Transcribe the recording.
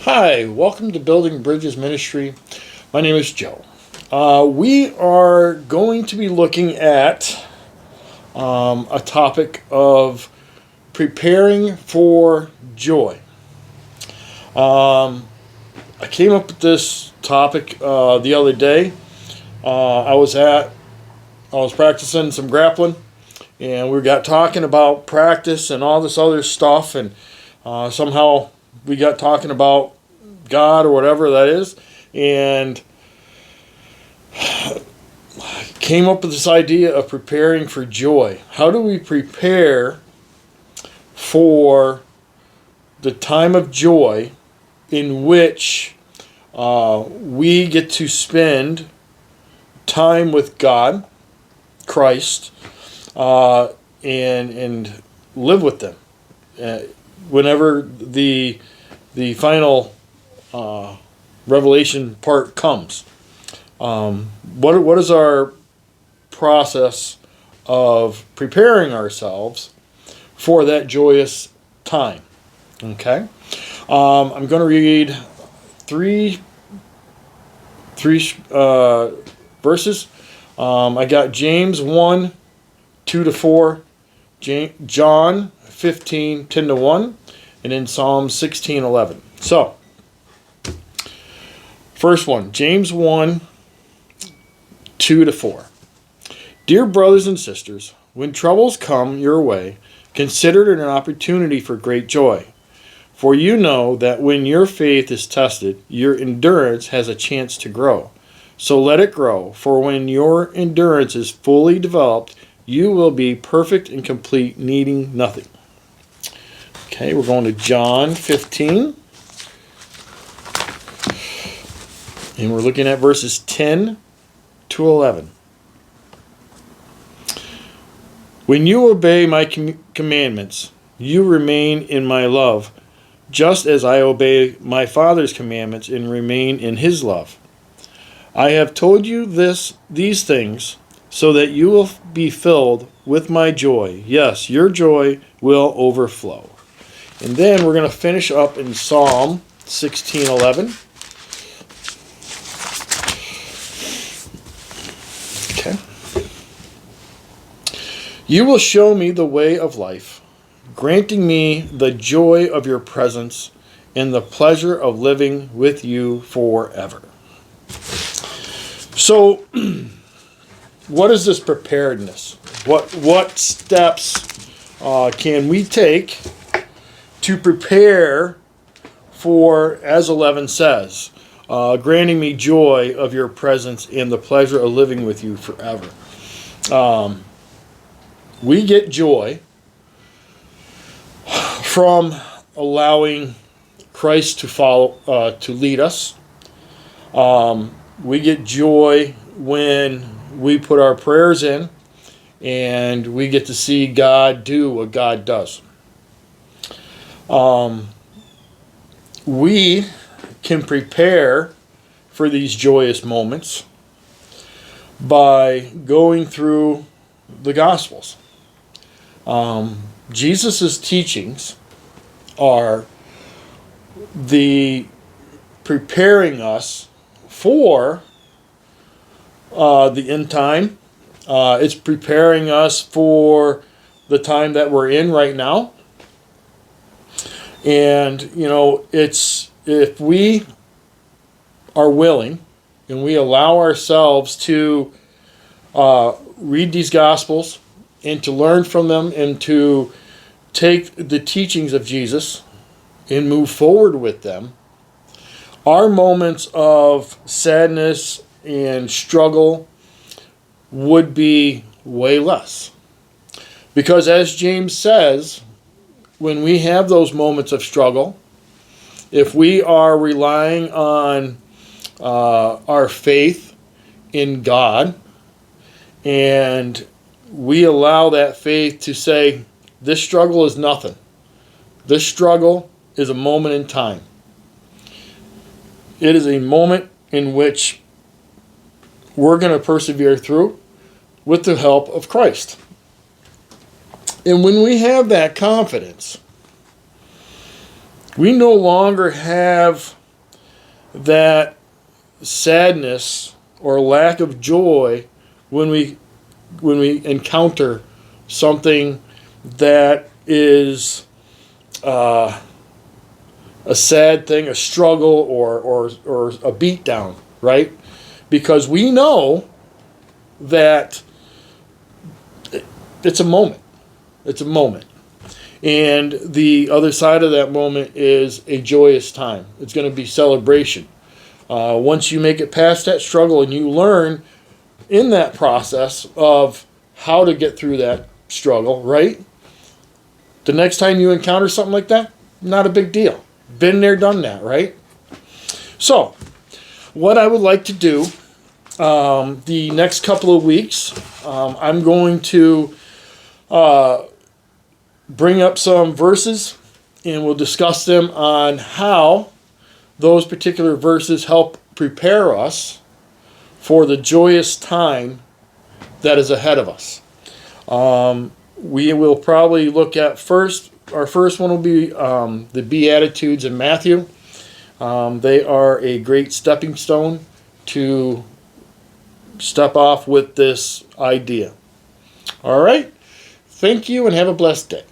Hi, welcome to Building Bridges Ministry. My name is Joe. We are going to be looking at a topic of preparing for joy. I came up with this topic the other day. I was practicing some grappling, and we got talking about practice and all this other stuff, and somehow we got talking about God or whatever that is, and came up with this idea of preparing for joy. How do we prepare for the time of joy in which we get to spend time with God, Christ, and live with them? Whenever the final Revelation part comes, what is our process of preparing ourselves for that joyous time? Okay, I'm going to read three verses. I got James 1, 2-4, John 15, 10-1, and then Psalm 16, 11. So, first one, James 1, 2-4. Dear brothers and sisters, when troubles come your way, consider it an opportunity for great joy. For you know that when your faith is tested, your endurance has a chance to grow. So let it grow, for when your endurance is fully developed, you will be perfect and complete, needing nothing. Okay, we're going to John 15. And we're looking at verses 10 to 11. When you obey my commandments, you remain in my love, just as I obey my Father's commandments and remain in his love. I have told you these things so that you will be filled with my joy. Yes, your joy will overflow. And then we're going to finish up in Psalm 16:11. Okay. You will show me the way of life, granting me the joy of your presence and the pleasure of living with you forever. So, what is this preparedness? What steps can we take to prepare for, as 11 says, granting me joy of your presence and the pleasure of living with you forever? We get joy from allowing Christ to lead us. We get joy when we put our prayers in and we get to see God do what God does. We can prepare for these joyous moments by going through the Gospels. Jesus' teachings are the preparing us for the end time. It's preparing us for the time that we're in right now. And, it's if we are willing and we allow ourselves to read these Gospels and to learn from them and to take the teachings of Jesus and move forward with them, our moments of sadness and struggle would be way less. Because as James says, when we have those moments of struggle, if we are relying on our faith in God, and we allow that faith to say, this struggle is nothing. This struggle is a moment in time. It is a moment in which we're going to persevere through with the help of Christ. And when we have that confidence, We no longer have that sadness or lack of joy when we encounter something that is a sad thing, a struggle, or a beatdown, right? Because we know that it's a moment. It's a moment. And the other side of that moment is a joyous time. It's going to be celebration. Once you make it past that struggle and you learn in that process of how to get through that struggle, right? The next time you encounter something like that, not a big deal. Been there, done that, right? So, what I would like to do the next couple of weeks, I'm going to bring up some verses and we'll discuss them on how those particular verses help prepare us for the joyous time that is ahead of us. We will probably look at our first one will be the Beatitudes in Matthew. They are a great stepping stone to step off with this idea. All right. Thank you and have a blessed day.